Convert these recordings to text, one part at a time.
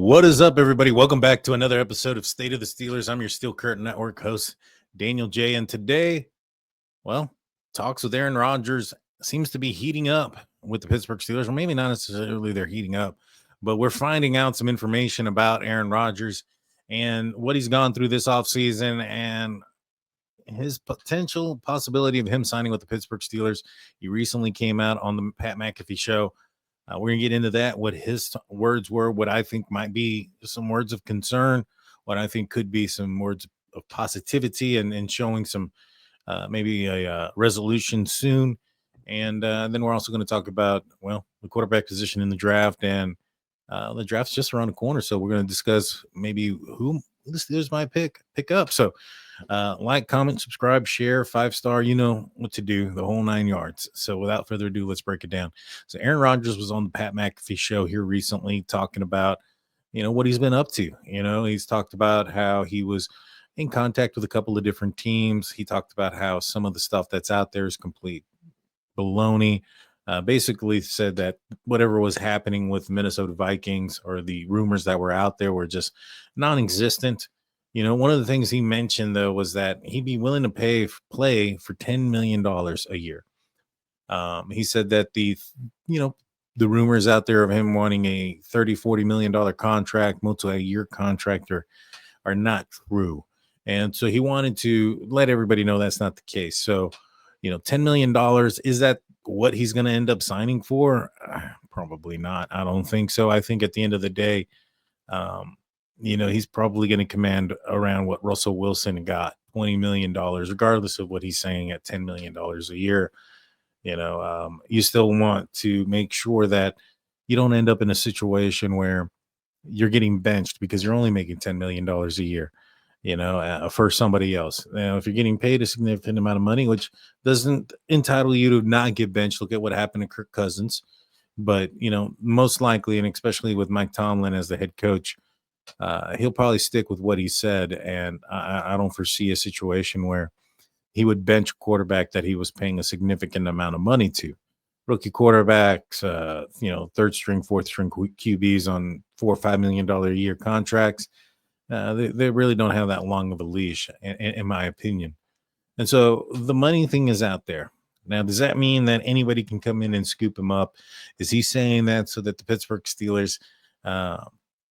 What is up, everybody? Welcome back to another episode of State of the Steelers. I'm your Steel Curtain Network host, Daniel J. And today, well, talks with Aaron Rodgers seems to be heating up with the Pittsburgh Steelers. Or maybe not necessarily they're heating up, but we're finding out some information about Aaron Rodgers and what he's gone through this offseason and his potential possibility of him signing with the Pittsburgh Steelers. He recently came out on the Pat McAfee show. We're going to get into that, what his words were, what I think might be some words of concern, what I think could be some words of positivity and showing some maybe a resolution soon. And then we're also going to talk about, well, the quarterback position in the draft. And the draft's just around the corner. So we're going to discuss maybe who the Steelers might pick up. So like, comment, subscribe, share, 5-star, you know what to do, the whole 9 yards. So without further ado, let's break it down. So Aaron Rodgers was on the Pat McAfee show here recently talking about, what he's been up to. He's talked about how he was in contact with a couple of different teams. He talked about how some of the stuff that's out there is complete baloney. Basically said that whatever was happening with Minnesota Vikings or the rumors that were out there were just non-existent. One of the things he mentioned, though, was that he'd be willing to play for $10 million a year. He said that the rumors out there of him wanting a $30-40 million contract, multi-year contract are not true. And so he wanted to let everybody know that's not the case. So, $10 million, is that what he's going to end up signing for? Probably not. I don't think so. I think at the end of the day, he's probably going to command around what Russell Wilson got, $20 million, regardless of what he's saying at $10 million a year. You still want to make sure that you don't end up in a situation where you're getting benched because you're only making $10 million a year, for somebody else. Now, if you're getting paid a significant amount of money, which doesn't entitle you to not get benched, look at what happened to Kirk Cousins. But, most likely, and especially with Mike Tomlin as the head coach, he'll probably stick with what he said. And I don't foresee a situation where he would bench a quarterback that he was paying a significant amount of money to. Rookie quarterbacks, third string, fourth string QBs on $4 or $5 million a year contracts. They really don't have that long of a leash, in my opinion. And so the money thing is out there. Now, does that mean that anybody can come in and scoop him up? Is he saying that so that the Pittsburgh Steelers,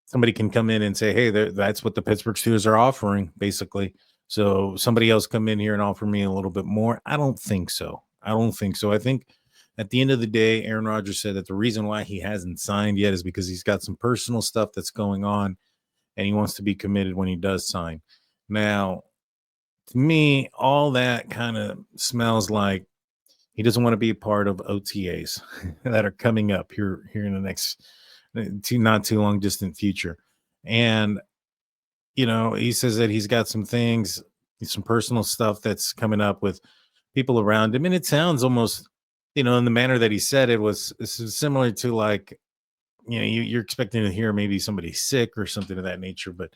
somebody can come in and say, hey, that's what the Pittsburgh Steelers are offering, basically. So somebody else come in here and offer me a little bit more? I don't think so. I think at the end of the day, Aaron Rodgers said that the reason why he hasn't signed yet is because he's got some personal stuff that's going on and he wants to be committed when he does sign. Now, to me, all that kind of smells like he doesn't want to be a part of OTAs that are coming up here in the next not too long distant future. And, he says that he's got some things, some personal stuff that's coming up with people around him. And it sounds almost, in the manner that he said it was similar to like, you're expecting to hear maybe somebody sick or something of that nature. But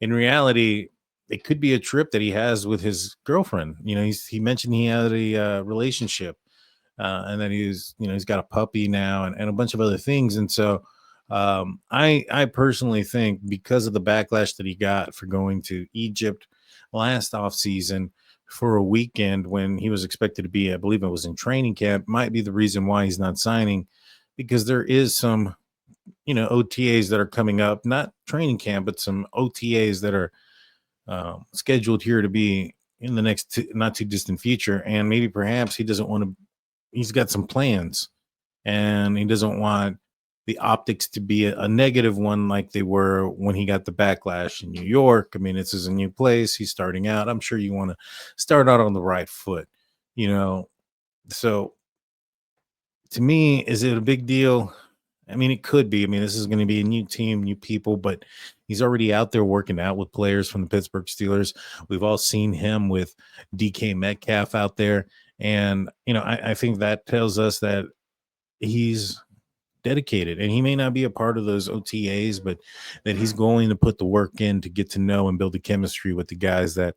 in reality, it could be a trip that he has with his girlfriend. He mentioned he had a relationship and that he's got a puppy now and a bunch of other things. And so I personally think because of the backlash that he got for going to Egypt last offseason for a weekend when he was expected to be, I believe it was in training camp, might be the reason why he's not signing, because there is some OTAs that are coming up, not training camp, but some OTAs that are scheduled here to be in the next not too distant future. And maybe perhaps he doesn't want to, he's got some plans and he doesn't want the optics to be a negative one like they were when he got the backlash in New York. I mean, this is a new place. He's starting out. I'm sure you want to start out on the right foot, So to me, is it a big deal? I mean, it could be. I mean, this is going to be a new team, new people, but he's already out there working out with players from the Pittsburgh Steelers. We've all seen him with DK Metcalf out there. And, I think that tells us that he's dedicated, and he may not be a part of those OTAs, but that he's going to put the work in to get to know and build the chemistry with the guys that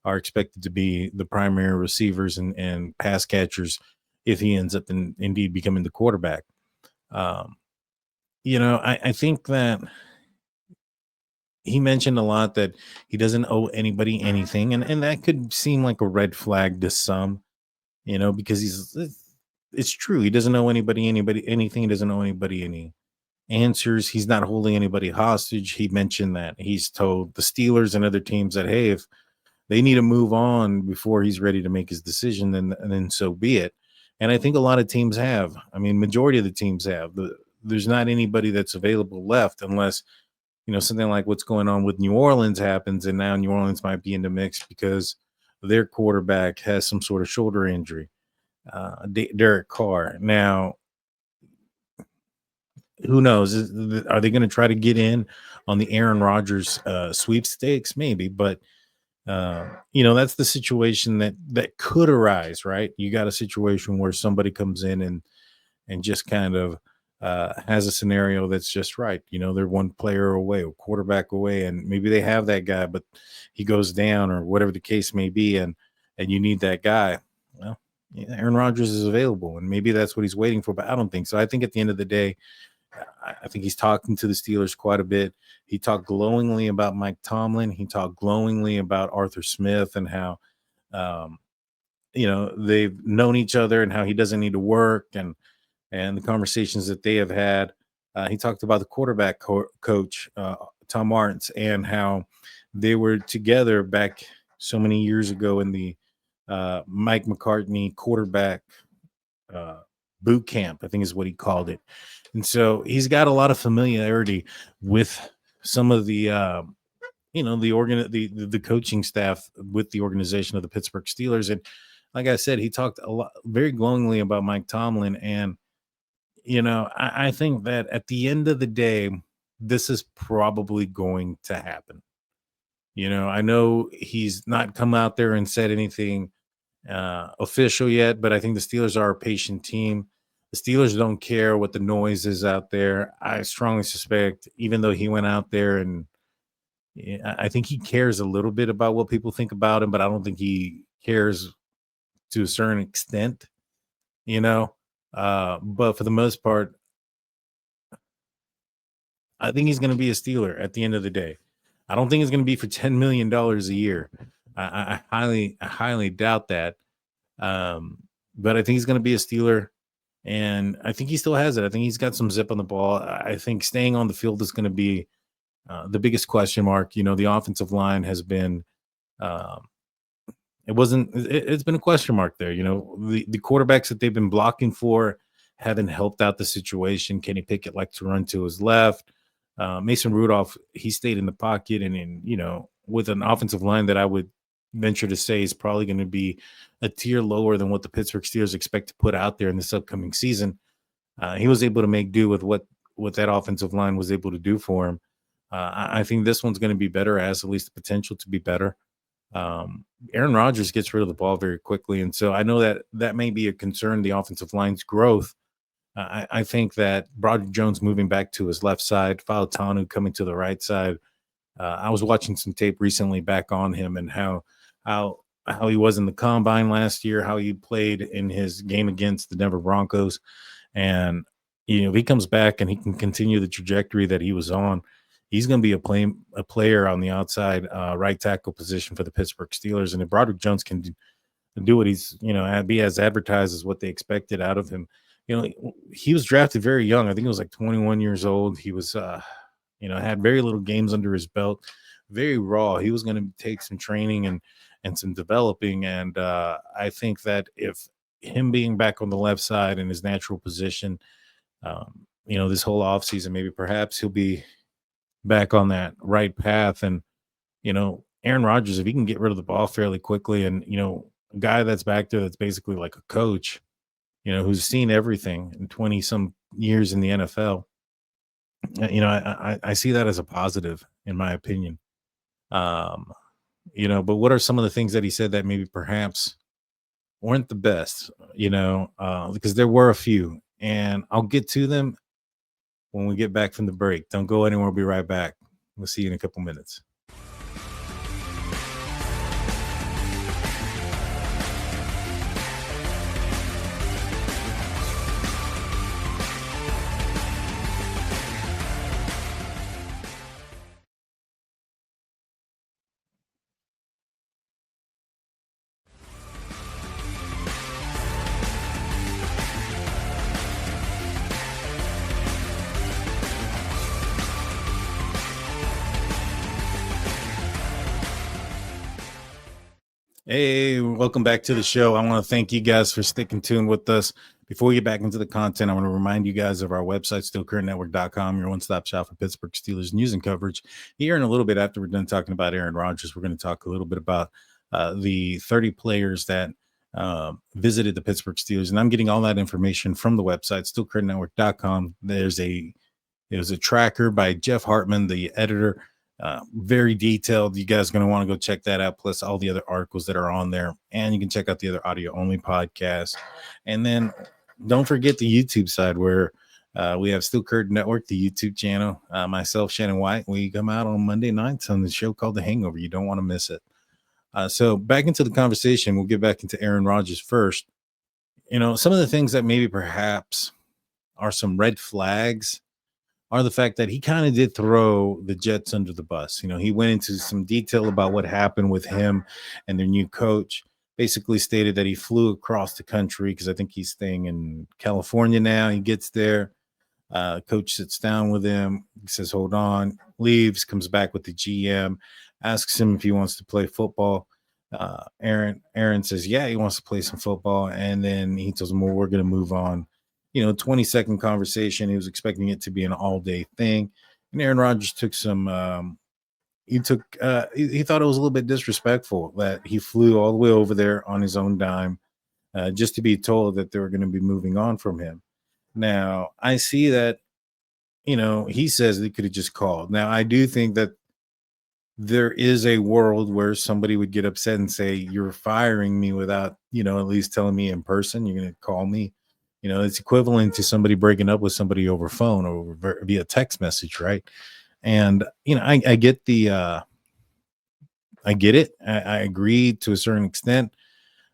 are expected to be the primary receivers and pass catchers if he ends up indeed becoming the quarterback. I think that he mentioned a lot that he doesn't owe anybody anything, and that could seem like a red flag to some, because it's true. He doesn't owe anybody anything. He doesn't owe anybody any answers. He's not holding anybody hostage. He mentioned that he's told the Steelers and other teams that, hey, if they need to move on before he's ready to make his decision, then so be it. And I think a lot of teams have. I mean, majority of the teams have. There's not anybody that's available left unless something like what's going on with New Orleans happens, and now New Orleans might be in the mix because their quarterback has some sort of shoulder injury. Derek Carr. Now, who knows? Are they going to try to get in on the Aaron Rodgers sweepstakes? Maybe, but that's the situation that could arise, right? You got a situation where somebody comes in and just kind of has a scenario that's just right. They're one player away, a quarterback away, and maybe they have that guy, but he goes down or whatever the case may be, and you need that guy. Well, yeah, Aaron Rodgers is available, and maybe that's what he's waiting for, but I don't think so. I think at the end of the day, I think he's talking to the Steelers quite a bit. He talked glowingly about Mike Tomlin. He talked glowingly about Arthur Smith and how, um, they've known each other and how he doesn't need to work and the conversations that they have had. He talked about the quarterback coach, Tom Arntz, and how they were together back so many years ago in the Mike McCartney quarterback boot camp, I think is what he called it. And so he's got a lot of familiarity with some of the the coaching staff with the organization of the Pittsburgh Steelers. And like I said, he talked a lot very glowingly about Mike Tomlin. And I think that at the end of the day, this is probably going to happen. I know he's not come out there and said anything official yet, but I think the Steelers are a patient team. The Steelers don't care what the noise is out there. I strongly suspect, even though he went out there and I think he cares a little bit about what people think about him, but I don't think he cares to a certain extent, you know. But for the most part, I think he's going to be a Steeler at the end of the day. I don't think it's going to be for $10 million a year. I highly doubt that. But I think he's going to be a Steeler, and I think he still has it. I think he's got some zip on the ball. I think staying on the field is going to be the biggest question mark. The offensive line has been. It's been a question mark there. The quarterbacks that they've been blocking for haven't helped out the situation. Kenny Pickett likes to run to his left. Mason Rudolph, he stayed in the pocket, and with an offensive line that I would venture to say is probably going to be a tier lower than what the Pittsburgh Steelers expect to put out there in this upcoming season. He was able to make do with what that offensive line was able to do for him. I think this one's going to be better, has at least the potential to be better. Aaron Rodgers gets rid of the ball very quickly, and so I know that may be a concern, the offensive line's growth. I think that Broderick Jones moving back to his left side, Fautanu coming to the right side. I was watching some tape recently back on him and how he was in the combine last year, how he played in his game against the Denver Broncos. And, if he comes back and he can continue the trajectory that he was on, he's going to be a player on the outside right tackle position for the Pittsburgh Steelers. And if Broderick Jones can do what he's, be as advertised as what they expected out of him, he was drafted very young. I think he was like 21 years old. He was, had very little games under his belt, very raw. He was going to take some training and some developing. And I think that if him being back on the left side in his natural position, this whole offseason, maybe perhaps he'll be back on that right path. And, Aaron Rodgers, if he can get rid of the ball fairly quickly and, a guy that's back there that's basically like a coach, who's seen everything in 20 some years in the NFL, I see that as a positive in my opinion. But what are some of the things that he said that maybe perhaps weren't the best, because there were a few, and I'll get to them when we get back from the break. Don't go anywhere. We'll be right back. We'll see you in a couple minutes. Hey, welcome back to the show. I want to thank you guys for sticking tuned with us. Before we get back into the content, I want to remind you guys of our website, stillcurrentnetwork.com, your one-stop shop for Pittsburgh Steelers news and coverage. Here in a little bit, after we're done talking about Aaron Rodgers, we're going to talk a little bit about the 30 players that visited the Pittsburgh Steelers. And I'm getting all that information from the website, stillcurrentnetwork.com. It was a tracker by Jeff Hartman, the editor. Very detailed. You guys are going to want to go check that out, plus all the other articles that are on there. And you can check out the other audio only podcasts. And then don't forget the YouTube side where we have Still Curtain Network, the YouTube channel. Myself, Shannon White, we come out on Monday nights on the show called The Hangover. You don't want to miss it. So back into the conversation, we'll get back into Aaron Rodgers first. Some of the things that maybe perhaps are some red flags are the fact that he kind of did throw the Jets under the bus. He went into some detail about what happened with him and their new coach. Basically stated that he flew across the country because I think he's staying in California now. He gets there. Coach sits down with him. He says, hold on, leaves, comes back with the GM, asks him if he wants to play football. Arron says, yeah, he wants to play some football. And then he tells him, well, we're going to move on. 20-second conversation. He was expecting it to be an all-day thing. And Aaron Rodgers took he thought it was a little bit disrespectful that he flew all the way over there on his own dime just to be told that they were going to be moving on from him. Now, I see that, he says they could have just called. Now, I do think that there is a world where somebody would get upset and say, you're firing me without, at least telling me in person. You're going to call me. It's equivalent to somebody breaking up with somebody over phone or via text message, right? And I get I get it. I agree to a certain extent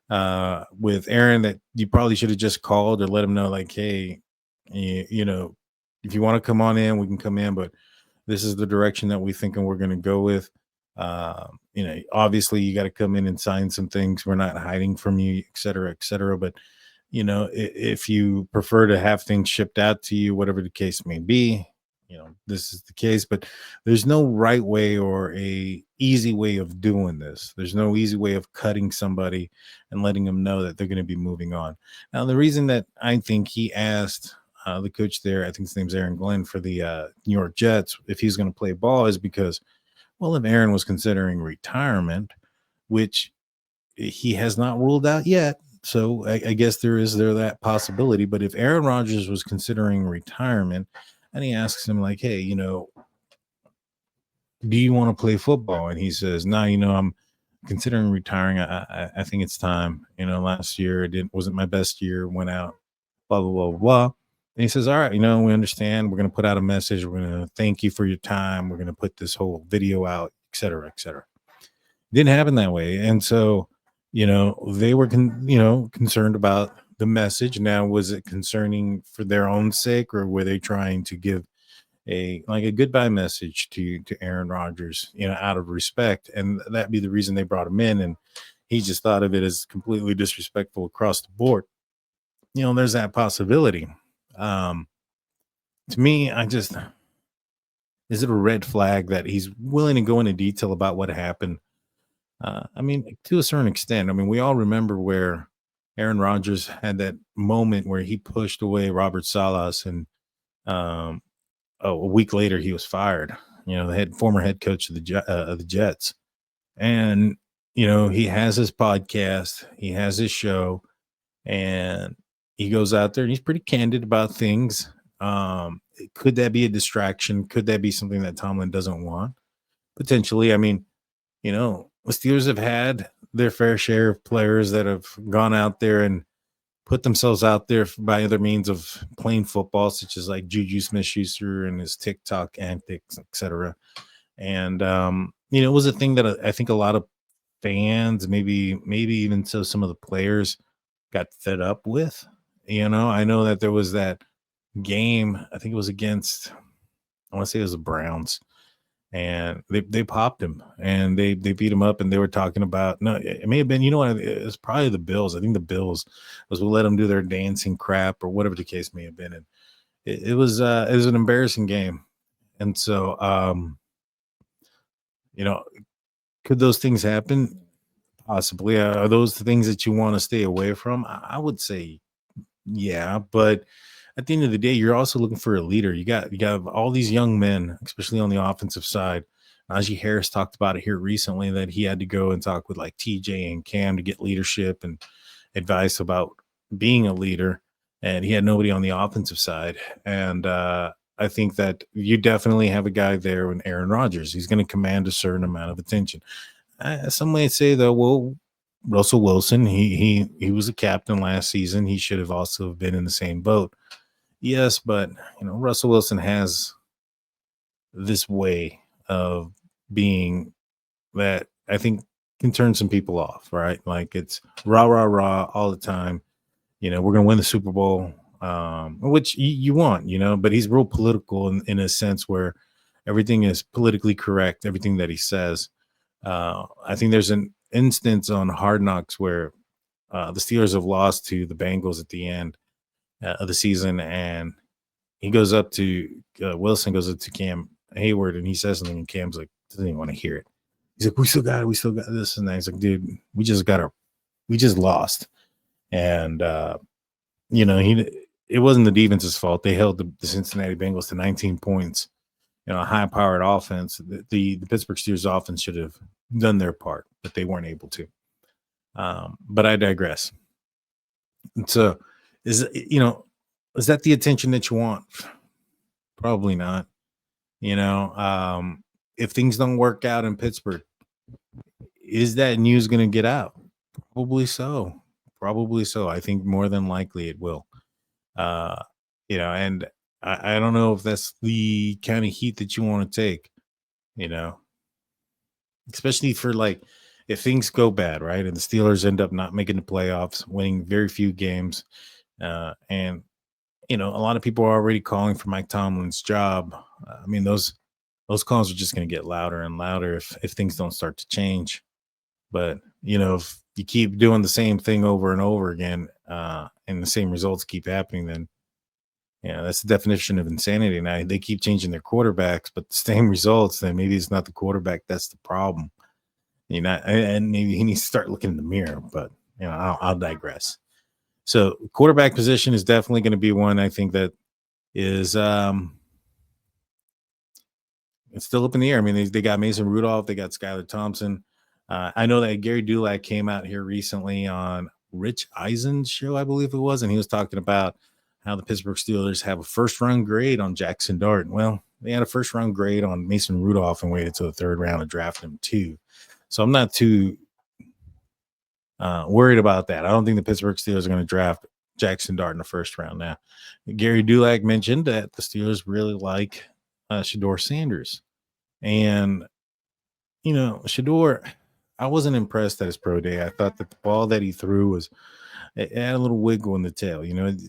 with Aaron that you probably should have just called or let him know, like, hey, if you want to come on in, we can come in, but this is the direction that we think and we're going to go with. Obviously, you got to come in and sign some things. We're not hiding from you, et cetera, et cetera. But if you prefer to have things shipped out to you, whatever the case may be, this is the case. But there's no right way or a easy way of doing this. There's no easy way of cutting somebody and letting them know that they're going to be moving on. Now, the reason that I think he asked the coach there, I think his name's Aaron Glenn for the New York Jets, if he's going to play ball, is because, well, if Aaron was considering retirement, which he has not ruled out yet, so I guess there that possibility. But if Aaron Rodgers was considering retirement, and he asks him like, "Hey, do you want to play football?" And he says, "No, I'm considering retiring. I think it's time. Last year it wasn't my best year. Went out, blah blah blah blah." And he says, "All right, we understand. We're going to put out a message. We're going to thank you for your time. We're going to put this whole video out, et cetera, et cetera." Didn't happen that way, and so they were concerned about the message. Now, was it concerning for their own sake, or were they trying to give a goodbye message to Aaron Rodgers, out of respect? And that'd be the reason they brought him in, and he just thought of it as completely disrespectful across the board. There's that possibility. To me, is it a red flag that he's willing to go into detail about what happened? To a certain extent. We all remember where Aaron Rodgers had that moment where he pushed away Robert Salas, and a week later he was fired. The former head coach of the Jets, and he has his podcast, he has his show, and he goes out there and he's pretty candid about things. Could that be a distraction? Could that be something that Tomlin doesn't want? Potentially. The Steelers have had their fair share of players that have gone out there and put themselves out there by other means of playing football, such as like Juju Smith-Schuster and his TikTok antics, etc. And it was a thing that I think a lot of fans, maybe even so some of the players, got fed up with. I know that there was that game, I think it was against, I want to say it was the Browns, and they popped him and they beat him up, and they were talking about, no, it may have been, it's probably the Bills. I think the Bills was will let them do their dancing crap or whatever the case may have been. And it was an embarrassing game. And so could those things happen? Possibly. Are those the things that you want to stay away from? I would say, yeah, but at the end of the day, you're also looking for a leader. You got all these young men, especially on the offensive side. Najee Harris talked about it here recently that he had to go and talk with like TJ and Cam to get leadership and advice about being a leader, and he had nobody on the offensive side. And I think that you definitely have a guy there in Aaron Rodgers. He's going to command a certain amount of attention. Some might say though, well, Russell Wilson, he was a captain last season. He should have also been in the same boat. Yes, but Russell Wilson has this way of being that I think can turn some people off, right? Like it's rah rah rah all the time. We're gonna win the Super Bowl, which you want, but he's real political in a sense where everything is politically correct, everything that he says. I think there's an instance on Hard Knocks where the Steelers have lost to the Bengals at the end of the season, and he goes up to Wilson goes up to Cam Hayward, and he says something, and Cam's like doesn't even want to hear it. He's like, we still got this and that. He's like, dude, we just lost, and it wasn't the defense's fault. They held the Cincinnati Bengals to 19 points. A high-powered offense. The Pittsburgh Steelers offense should have done their part, but they weren't able to. But I digress. And so, is that the attention that you want? Probably not. If things don't work out in Pittsburgh, is that news going to get out? Probably so. Probably so. I think more than likely it will. And I don't know if that's the kind of heat that you want to take, especially for like if things go bad, right? And the Steelers end up not making the playoffs, winning very few games. And a lot of people are already calling for Mike Tomlin's job. I mean, those calls are just going to get louder and louder if things don't start to change. But if you keep doing the same thing over and over again, and the same results keep happening, then that's the definition of insanity. Now they keep changing their quarterbacks, but the same results. Then maybe it's not the quarterback that's the problem. And maybe he needs to start looking in the mirror. But I'll digress. So quarterback position is definitely going to be one I think that is it's still up in the air. I mean, they got Mason Rudolph, they got Skylar Thompson. I know that Gary Dulac came out here recently on Rich Eisen's show, I believe it was, and he was talking about how the Pittsburgh Steelers have a first-round grade on Jackson Dart. Well, they had a first-round grade on Mason Rudolph and waited till the third round to draft him too. So I'm not too worried about that. I don't think the Pittsburgh Steelers are going to draft Jackson Dart in the first round. Now, Gary Dulac mentioned that the Steelers really like Shedeur Sanders. And, Shedeur, I wasn't impressed at his pro day. I thought that the ball that he threw it had a little wiggle in the tail. It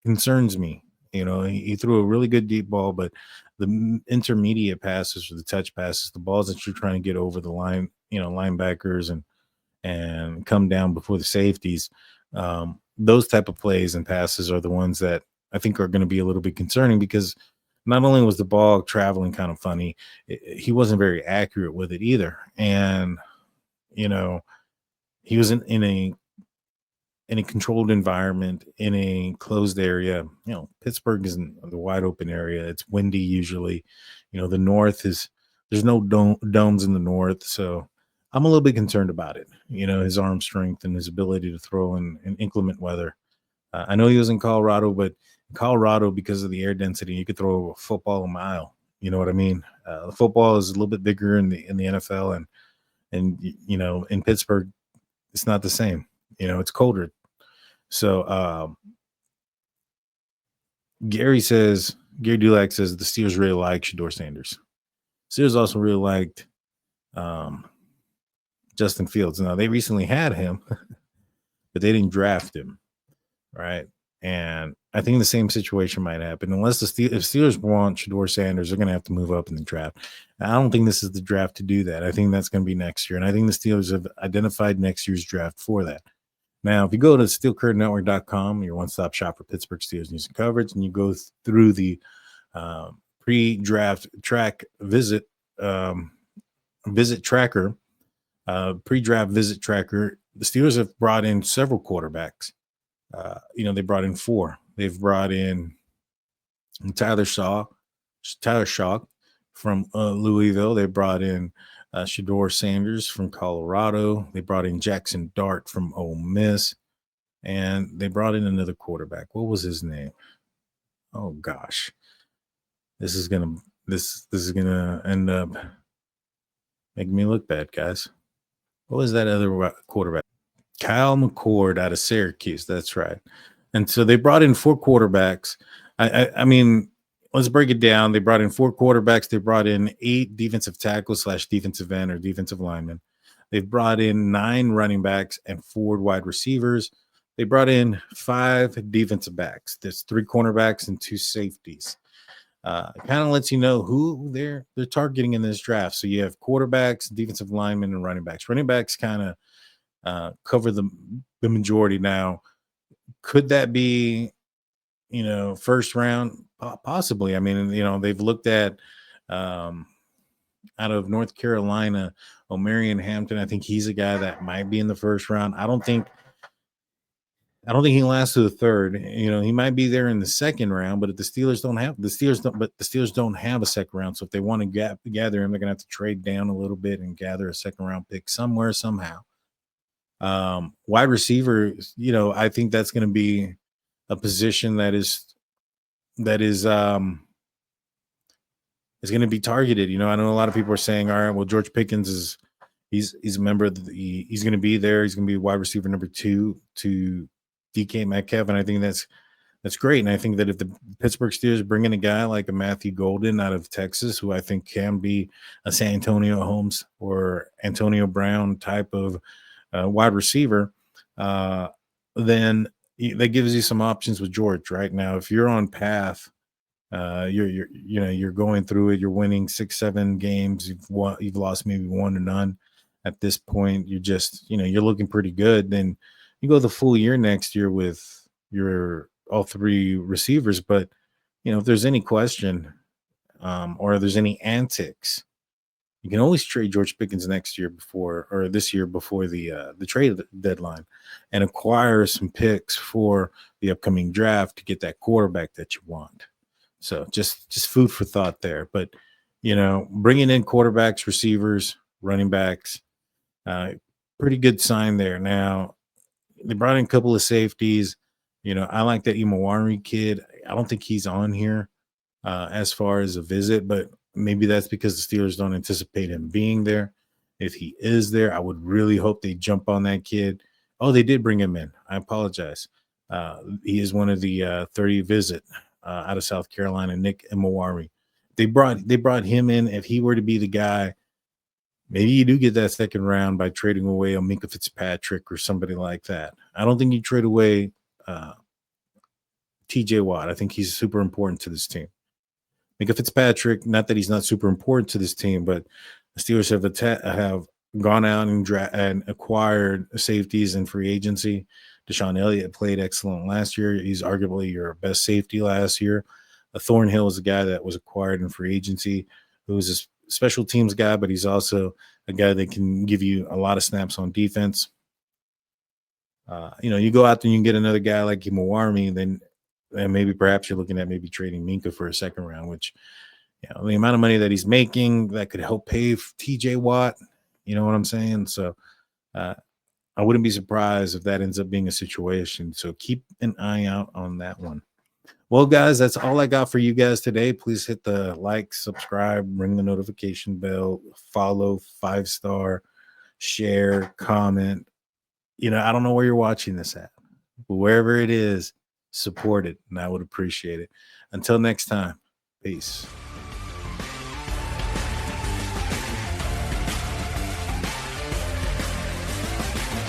concerns me. He threw a really good deep ball, but the intermediate passes or the touch passes, the balls that you're trying to get over the line, linebackers and come down before the safeties, those type of plays and passes are the ones that I think are going to be a little bit concerning because not only was the ball traveling kind of funny, he wasn't very accurate with it either. And, he was in a controlled environment in a closed area. Pittsburgh is in the wide open area. It's windy usually. The north there's no domes in the north. So I'm a little bit concerned about it. His arm strength and his ability to throw in inclement weather. I know he was in Colorado, but Colorado, because of the air density, you could throw a football a mile. You know what I mean? The football is a little bit bigger in the NFL, and in Pittsburgh, it's not the same. It's colder. So Gary Dulac says the Steelers really like Shedeur Sanders. Steelers also really liked Justin Fields. Now they recently had him, but they didn't draft him, right? And I think the same situation might happen unless if Steelers want Shedeur Sanders, they're going to have to move up in the draft. I don't think this is the draft to do that. I think that's going to be next year, and I think the Steelers have identified next year's draft for that. Now, if you go to steelcurtainnetwork.com, your one-stop shop for Pittsburgh Steelers news and coverage, and you go through the pre-draft track visit tracker, Pre-draft visit tracker. The Steelers have brought in several quarterbacks. They brought in 4. They've brought in Tyler Shaw from Louisville. They brought in Shador Sanders from Colorado. They brought in Jackson Dart from Ole Miss, and they brought in another quarterback. What was his name? Oh gosh, this is gonna end up making me look bad, guys. What was that other quarterback? Kyle McCord out of Syracuse. That's right. And so they brought in 4 quarterbacks. I mean, let's break it down. They brought in 4 quarterbacks. They brought in 8 defensive tackles / defensive end or defensive linemen. They've brought in 9 running backs and 4 wide receivers. They brought in 5 defensive backs. There's 3 cornerbacks and 2 safeties. Kind of lets you know who they're targeting in this draft. So you have quarterbacks, defensive linemen, and running backs. Running backs kind of cover the majority now. Could that be, first round? Possibly. I mean, they've looked at out of North Carolina, Omarion Hampton. I think he's a guy that might be in the first round. I don't think he lasts to the third. He might be there in the second round, but if the Steelers don't have a second round. So if they want to gather him, they're gonna have to trade down a little bit and gather a second round pick somewhere, somehow. Wide receiver, I think that's going to be a position that is going to be targeted. I know a lot of people are saying, all right, well, George Pickens he's a member of he's going to be there. He's going to be wide receiver number 2 to DK Metcalf. And I think that's great. And I think that if the Pittsburgh Steelers bring in a guy like a Matthew Golden out of Texas, who I think can be a San Antonio Holmes or Antonio Brown type of wide receiver, then that gives you some options with George right now. If you're on path, you're going through it, you're winning 6-7 games, you've lost maybe 1 or none at this point, you're just, you're looking pretty good. Then you go the full year next year with your all 3 receivers. But if there's any question or there's any antics, you can always trade George Pickens this year before the trade deadline, and acquire some picks for the upcoming draft to get that quarterback that you want. So just food for thought there. But bringing in quarterbacks, receivers, running backs, pretty good sign there. Now they brought in a couple of safeties. I like that Imawari kid. I don't think he's on here as far as a visit, but maybe that's because the Steelers don't anticipate him being there. If he is there, I would really hope they jump on that kid. Oh, they did bring him in. I apologize. He is one of the 30 visit out of South Carolina, Nick Imawari. They brought him in. If he were to be the guy, maybe you do get that second round by trading away a Minkah Fitzpatrick or somebody like that. I don't think you trade away TJ Watt. I think he's super important to this team. Minkah Fitzpatrick, not that he's not super important to this team, but the Steelers have gone out and acquired safeties in free agency. Deshaun Elliott played excellent last year. He's arguably your best safety last year. Thornhill is a guy that was acquired in free agency, who was a special teams guy, but he's also a guy that can give you a lot of snaps on defense. You go out there and you can get another guy like Imawari, then maybe perhaps you're looking at maybe trading Minkah for a second round, which, the amount of money that he's making that could help pay TJ Watt, you know what I'm saying? So I wouldn't be surprised if that ends up being a situation. So keep an eye out on that one. Well, guys, that's all I got for you guys today. Please hit the like, subscribe, ring the notification bell, follow, 5-star, share, comment. I don't know where you're watching this at, but wherever it is, support it, and I would appreciate it. Until next time, peace.